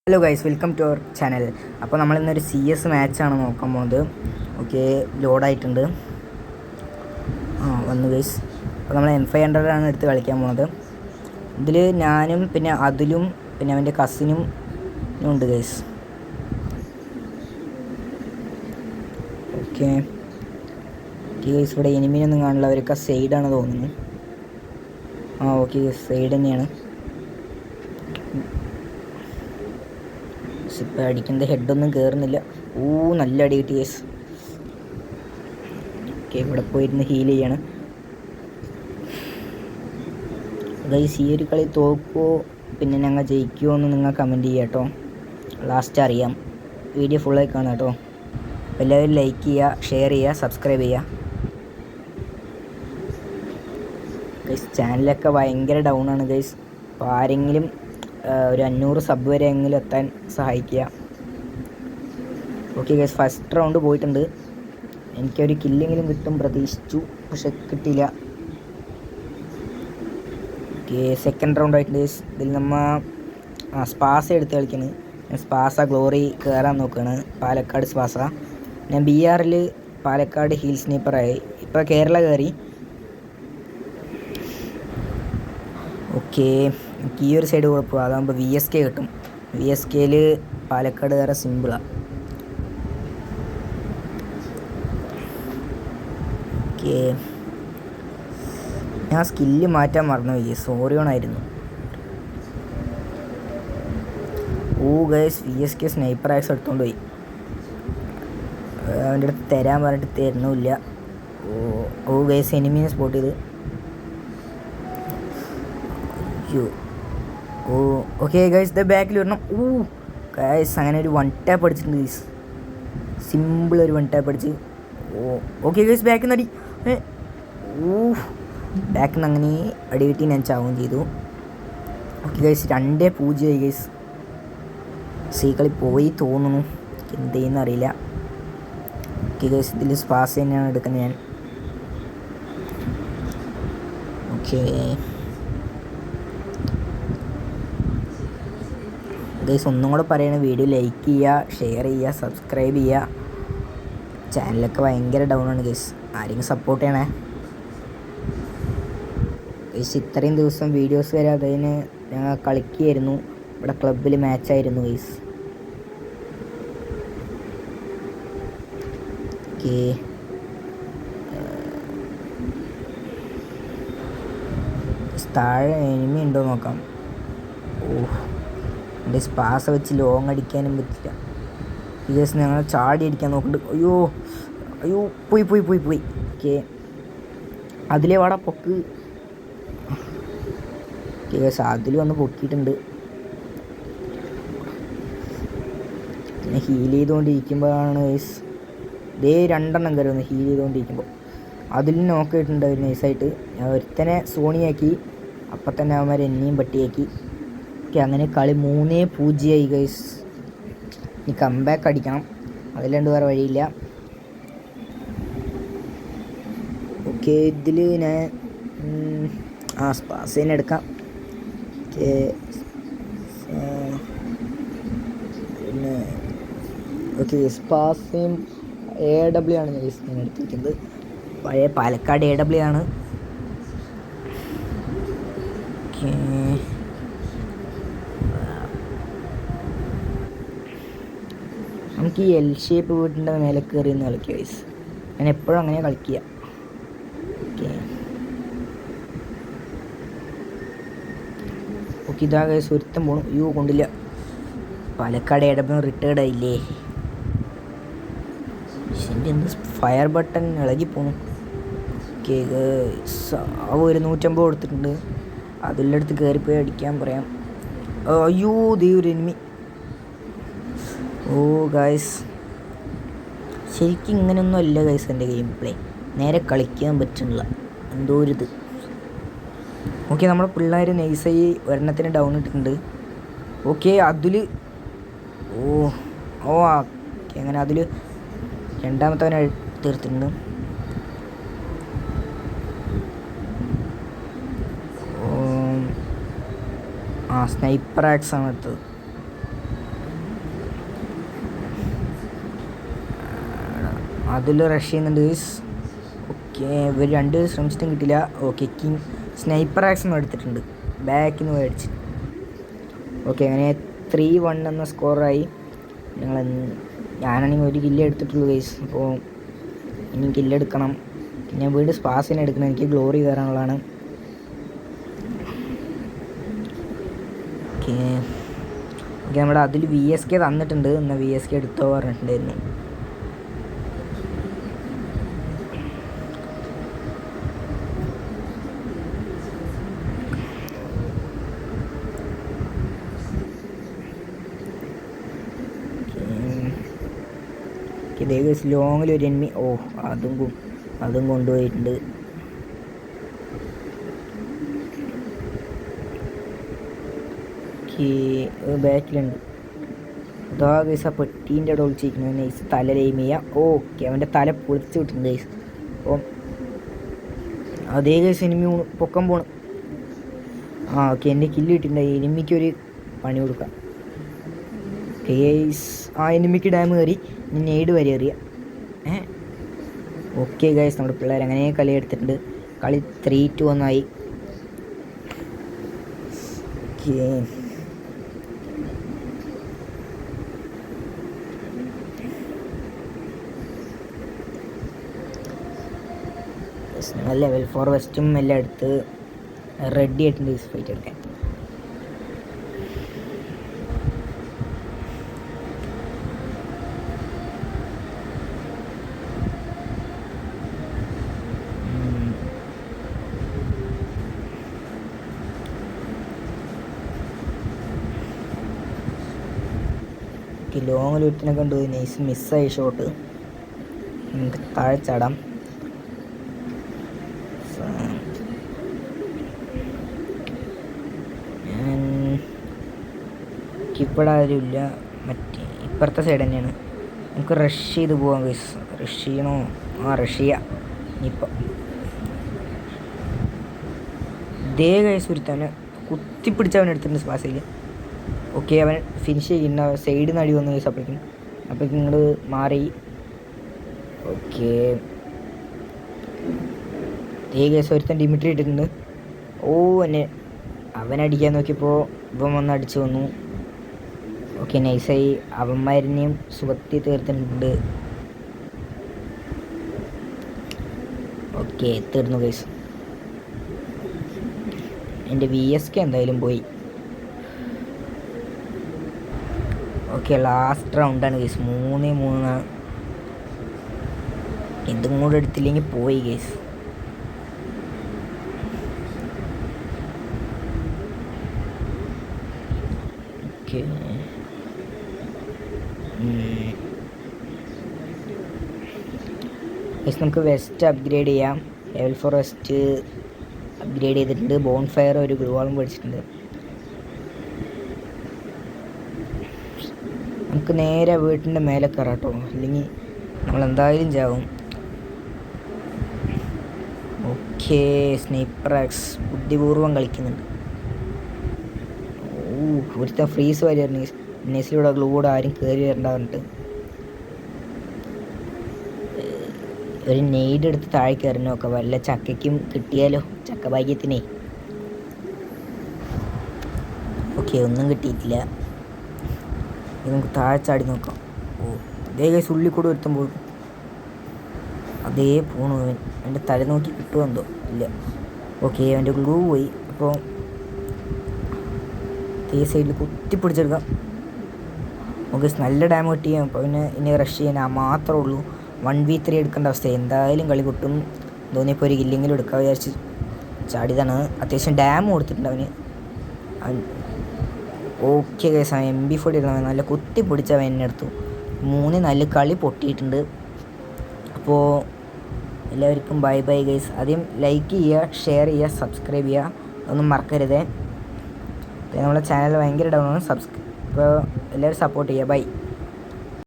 Hello guys, welcome to our channel. അപ്പോൾ നമ്മളിന്നൊരു CS മാച്ചാണ് നോക്കാൻ പോകുന്നത്. ഓക്കെ, ലോഡായിട്ടുണ്ട്. വന്നു ഗൈസ്. അപ്പോൾ നമ്മൾ M500 എടുത്ത് കളിക്കാൻ പോകുന്നത്. ഇതിൽ ഞാനും പിന്നെ അതിലും പിന്നെ അവൻ്റെ കസിനും ഉണ്ട് ഗൈസ്. ഓക്കെ ഗൈസ്, ഇവിടെ എനിമിനൊന്നും കാണില്ല, അവരൊക്കെ സൈഡാണ് തോന്നുന്നു. ഓക്കെ, സൈഡ് തന്നെയാണ്. ഇപ്പം അടിക്കുന്നത് ഹെഡൊന്നും കയറുന്നില്ല. നല്ല അടി കിട്ടി ഗൈസ്. ഓക്കെ, ഇവിടെ പോയിരുന്ന് ഹീൽ ചെയ്യാണ് ഗൈസ്. ഈ ഒരു കളി തോക്കുമോ പിന്നെ ഞങ്ങൾ ജയിക്കുമോ എന്ന് നിങ്ങൾ കമൻറ്റ് ചെയ്യുക കേട്ടോ. ലാസ്റ്റ് അറിയാം. വീഡിയോ ഫുള്ളായി കാണാം കേട്ടോ. എല്ലാവരും ലൈക്ക് ചെയ്യുക, ഷെയർ ചെയ്യുക, സബ്സ്ക്രൈബ് ചെയ്യുക ഗൈസ്. ചാനലൊക്കെ ഭയങ്കര ഡൗൺ ആണ് ഗൈസ്. അപ്പോൾ ആരെങ്കിലും ഒരു 500 സബ് വരെ എങ്കിലും എത്താൻ സഹായിക്കുക. ഓക്കെ ഗൈസ്, ഫസ്റ്റ് റൗണ്ട് പോയിട്ടുണ്ട്. എനിക്കൊരു കില്ലെങ്കിലും കിട്ടും പ്രതീക്ഷിച്ചു, പക്ഷെ കിട്ടിയില്ല. ഓക്കെ, സെക്കൻഡ് റൗണ്ട് ആയിട്ടുണ്ട് ഗൈസ്. ഇതിൽ നമ്മൾ സ്പാസ എടുത്ത് കളിക്കുന്നത്. ഞാൻ സ്പാസ ഗ്ലോറി കയറാൻ നോക്കുകയാണ്. പാലക്കാട് സ്പാസ. ഞാൻ BR പാലക്കാട് ഹീൽ സ്നൈപ്പറായി. ഇപ്പോൾ കേരള കയറി. ഓക്കെ, എനിക്ക് ഈ ഒരു സൈഡ് കുഴപ്പമില്ല. അതാകുമ്പോൾ VSK കിട്ടും. VSKയിൽ പാലക്കാട് കയറാൻ സിമ്പിളാണ്. ഓക്കെ, ഞാൻ സ്കില്ല് മാറ്റാൻ മറന്നുപോയി. സോറിയോണായിരുന്നു. ഗൈസ്, VSK സ്നൈപ്പർ ആക്സ് എടുത്തുകൊണ്ട് പോയി. അവൻ്റെ അടുത്ത് തരാൻ പറഞ്ഞിട്ട് തരുന്നില്ല. ഗൈസ്, എനിമീനെ സ്പോട്ട് ചെയ്ത്. ഓക്കെ ഗൈസ്, ദ ബാക്കിൽ വരണം. ഗൈസ്, അങ്ങനെ ഒരു 1 ടാപ്പ് അടിച്ചിട്ടുണ്ട് ഗൈസ്. സിമ്പിൾ ഒരു 1 ടാപ്പ് അടിച്ച്. ഓക്കെ ഗൈസ്, ബാക്കിൽ നിന്ന് അടി. ബാക്കിൽ നിന്ന് അങ്ങനെ അടി കിട്ടി. ഞാൻ ചാവുകയും ചെയ്തു. Okay guys, 2-0 guys. കളി പോയി തോന്നുന്നു. എന്ത് ചെയ്യുന്ന അറിയില്ല. ഓക്കെ ഗൈസ്, ഇതിൽ സ്പാസ് തന്നെയാണ് എടുക്കുന്നത് ഞാൻ. ഓക്കെ ഗൈസ്, ഒന്നും കൂടെ പറയണ, വീഡിയോ ലൈക്ക് ചെയ്യുക, ഷെയർ ചെയ്യുക, സബ്സ്ക്രൈബ് ചെയ്യുക. ചാനലൊക്കെ ഭയങ്കര ഡൗൺ ആണ് ഗൈസ്. ആരെങ്കിലും സപ്പോർട്ട് ചെയ്യണേ ഗൈസ്. ഇത്രയും ദിവസം വീഡിയോസ് വരാത്തതിന് ഞങ്ങൾ കളിക്കുകയായിരുന്നു. ഇവിടെ ക്ലബിൽ മാച്ചായിരുന്നു ഗൈസ്. ഓക്കെ, താഴെ എനിമി ഉണ്ടോ നോക്കാം. എൻ്റെ സ്പാസ വെച്ച് ലോങ് അടിക്കാനും പറ്റില്ല. ജസ്റ്റ് ഞങ്ങൾ ചാടി അടിക്കാൻ നോക്കുന്നുണ്ട്. അയ്യോ പോയി. ഓക്കെ, അതിലേ വാടാ പൊക്ക്. ഓക്കെ ഗൈസ്, അതിൽ വന്ന് പൊക്കിയിട്ടുണ്ട്. പിന്നെ ഹീൽ ചെയ്തുകൊണ്ടിരിക്കുമ്പോഴാണ് ഗൈസ് ഇതേ 2 എണ്ണം കയറുന്നത്. ഹീൽ ചെയ്തുകൊണ്ടിരിക്കുമ്പോൾ അതിൽ നോക്കിയിട്ടുണ്ട് അവർ നൈസായിട്ട്. ഞാൻ ഒരുത്തനെ സോണിയാക്കി. അപ്പം തന്നെ അവന്മാർ എന്നെയും പട്ടിയാക്കി. ഓക്കെ, അങ്ങനെ കളി 3-0 ഗൈസ്. ഇനി കംബാക്ക് അടിക്കണം, അതിലാണ്ട് വേറെ വഴിയില്ല. ഓക്കെ, ഇതിൽ ഞാൻ സ്പാസിനെ എടുക്കാം. ഓക്കെ, പിന്നെ ഓക്കെ, സ്പാസിയും AW ആണ് ഞാൻ എടുത്തിരിക്കുന്നത്. പഴയ പാലക്കാട് AW ആണ്. ഓക്കെ, നമുക്ക് ഈ L ഷേപ്പ് വീട്ടിൻ്റെ മേലെ കയറി നിന്ന് കളിക്കുക ഗൈസ്. ഞാൻ എപ്പോഴും അങ്ങനെ കളിക്കുക. ഓക്കെ ഇതാ ഗൈസ്, ഒരുത്തം പോണു. കൊണ്ടില്ല. പാലക്കാട് AW റിട്ടേർഡ് ആയില്ലേ. എൻ്റെ എന്ത് ഫയർ ബട്ടൺ ഇളകി പോണു. ഓക്കെ ഗൈസ്, ഒരു 150 കൊടുത്തിട്ടുണ്ട്. അതിൻ്റെ അടുത്ത് കയറിപ്പോയി അടിക്കാൻ പറയാം. ദേ ഒരു എനിമി. ഗൈസ്, ശരിക്കും ഇങ്ങനെയൊന്നും അല്ല ഗൈസ് എൻ്റെ ഗെയിം പ്ലേ. നേരെ കളിക്കാൻ പറ്റുന്നില്ല, എന്തോ ഒരു ഇത്. ഓക്കെ, നമ്മുടെ പിള്ളേർ നൈസായി ഒരെണ്ണത്തിന് ഡൗൺ ഇട്ടിട്ടുണ്ട്. ഓക്കെ, അതിൽ അങ്ങനെ അതിൽ രണ്ടാമത്തവനെ തീർത്തിട്ടുണ്ട്. സ്നൈപ്പർ ആക്സ് ആണ് എടുത്തത്. അതിൽ റഷ് ചെയ്യുന്നുണ്ട് ഗൈസ്. ഓക്കെ, ഇവർ രണ്ടുപേരും ശ്രമിച്ചിട്ടും കിട്ടില്ല. ഓക്കെ, കിങ് സ്നൈപ്പർ ആക്സൊന്നും എടുത്തിട്ടുണ്ട്, ബാക്കിൽ നിന്ന് മേടിച്ച്. ഓക്കെ, അങ്ങനെ 3-1 എന്ന സ്കോറായി. ഞാനാണെങ്കിൽ ഒരു കില്ല് എടുത്തിട്ടുള്ളൂ ഗൈസ്. അപ്പോൾ ഇനി കില്ലെടുക്കണം. പിന്നെ വീട് സ്പാസിനെ എടുക്കണം, എനിക്ക് ഗ്ലോറി കയറാനുള്ളതാണ്. ഓക്കെ ഓക്കെ, നമ്മുടെ അതിൽ VSK തന്നിട്ടുണ്ട്. എന്നാൽ VSK എടുത്തോ പറഞ്ഞിട്ടുണ്ടായിരുന്നു. ഇതേ ലോങ്ങിൽ ഒരു എനിമി. ഓ, അതും കൊണ്ടുപോയിട്ടുണ്ട്. ബാക്കിലുണ്ട്. അതാ ഗൈസ് ആ പെട്ടീൻ്റെ അവിടെ ഒളിച്ചിരിക്കുന്നത്. നൈസ് തല ലൈം ചെയ്യുക. ഓക്കെ, അവൻ്റെ തല പൊളിച്ച് വിട്ടിട്ടുണ്ട് ഗൈസ്. അപ്പം അതേ ഗൈസ് എനിമി പൊക്കം പോണ്. ഓക്കെ, എൻ്റെ കില്ല് കിട്ടിയിട്ടുണ്ടായി. എനിമിക്കൊരു പണി കൊടുക്കാം. ഗൈസ് എനിമിക്ക് ഡാം കയറി. നെയ്ഡ് വരെ എറിയ. ഓക്കെ ഗൈസ്, നമ്മുടെ പിള്ളേർ അങ്ങനെ കളി എടുത്തിട്ടുണ്ട്. കളി 3-1 ആയി. ഓക്കെ, ലെവൽ 4 വെസ്റ്റും എല്ലാം എടുത്ത് റെഡി ആയിട്ടുണ്ട് ഫൈറ്റ് എടുക്കാൻ. ലോങ്ങിൽ ഒരുത്തിനെ കണ്ടു. നൈസ് മിസ്സായി ഷോട്ട്. നമുക്ക് താഴെ ചാടാം. ഇവിടെ ആരുമില്ല. മറ്റേ ഇപ്പുറത്തെ സൈഡ് തന്നെയാണ്. നമുക്ക് റഷ് ചെയ്ത് പോവാം ഗൈസ്. റഷ് ചെയ്യണോ? റഷ് ചെയ്യാം. ഇനിയിപ്പോൾ ഇതേ ഗൈസ് ഒരുത്തവനെ കുത്തിപ്പിടിച്ച് അവൻ എടുത്തിട്ടുണ്ട് സ്പാസിൽ. ഓക്കെ, അവൻ ഫിനിഷ് ചെയ്യുന്ന സൈഡിൽ നിന്ന് അടി വന്നു ഗൈസ്. അപ്പോഴേക്കും നിങ്ങൾ മാറി. ഓക്കെ, ഇതേ ഗൈസ് ഒരുത്തൻ ഡിമിട്രി ഇട്ടിട്ടുണ്ട്. അവനടിക്കാൻ നോക്കിയപ്പോൾ ഇവൻ വന്ന് അടിച്ചു വന്നു. ഓക്കെ, നൈസായി. അവന്മാരിനെയും സുഖത്തി തീർത്തിട്ടുണ്ട്. ഓക്കെ, തീർന്നു ഗൈസ്. എൻ്റെ VSK എന്തായാലും പോയി. ഓക്കെ, ലാസ്റ്റ് റൗണ്ടാണ് ഗൈസ്. 3-3. ഇതും കൂടെ എടുത്തില്ലെങ്കിൽ പോയി ഗൈസ്. ഓക്കെ, നമുക്ക് വെസ്റ്റ് അപ്ഗ്രേഡ് ചെയ്യാം. ലെവൽ 4 വെസ്റ്റ് അപ്ഗ്രേഡ് ചെയ്തിട്ടുണ്ട്. ബോൺ ഫയർ ഒരു ഗ്ലൂവാളും പഠിച്ചിട്ടുണ്ട്. നമുക്ക് നേരെ വീട്ടിൻ്റെ മേലെ കയറാം കേട്ടോ, അല്ലെങ്കിൽ നമ്മളെന്തായാലും ചാവും. ഓക്കെ, സ്നൈപ്പർ ആക്സ് ബുദ്ധിപൂർവ്വം കളിക്കുന്നുണ്ട്. ഒരുത്ത ഫ്രീസ് വരെയായിരുന്നു. നെസിലൂടെ ഗ്ലൂടെ ആരും കയറി വരണ്ടാവുന്നുണ്ട്. ഒരു നെയ്ഡ് എടുത്ത് താഴെ കയറി നോക്കാം. വല്ല ചക്കയ്ക്കും കിട്ടിയാലോ, ചക്ക ഭാഗ്യത്തിനേ. ഓക്കെ, ഒന്നും കിട്ടിയിട്ടില്ല. നമുക്ക് താഴെ ചാടി നോക്കാം. അതേ കേസ് ഉള്ളിൽ കൂടെ വരുത്തുമ്പോൾ അതേ പോണു. എൻ്റെ തല നോക്കി കിട്ടുമെന്തോ ഇല്ല. ഓക്കെ, അവൻ്റെ ഗ്ലൂ പോയി. അപ്പോൾ ഈ സൈഡിൽ കുത്തിപ്പിടിച്ചെടുക്കാം. ഓക്കെ, നല്ല ഡാമ് കിട്ടി. അപ്പോൾ ഇനി റഷ് ചെയ്യാൻ മാത്രമേ ഉള്ളൂ. 1v3 എടുക്കേണ്ട അവസ്ഥ. എന്തായാലും കളി കിട്ടും തോന്നിയപ്പോൾ ഒരു കില്ലെങ്കിലും എടുക്കാൻ വിചാരിച്ച് ചാടിയതാണ്. അത്യാവശ്യം ഡാം കൊടുത്തിട്ടുണ്ട് അവന്. ഓക്കെ കേസ്, MP40 എടുക്കണം. നല്ല കുത്തി പിടിച്ചവൻ എന്നെ എടുത്തു. 3-4 കളി പൊട്ടിയിട്ടുണ്ട്. അപ്പോൾ എല്ലാവർക്കും ബൈ ബൈ ഗൈസ്. ആദ്യം ലൈക്ക് ചെയ്യുക, ഷെയർ ചെയ്യുക, സബ്സ്ക്രൈബ് ചെയ്യുക, അതൊന്നും മറക്കരുത്. നമ്മളെ ചാനൽ ഭയങ്കര ഡൗൺ ആണ്. അപ്പോൾ എല്ലാവരും സപ്പോർട്ട് ചെയ്യുക. ബൈ.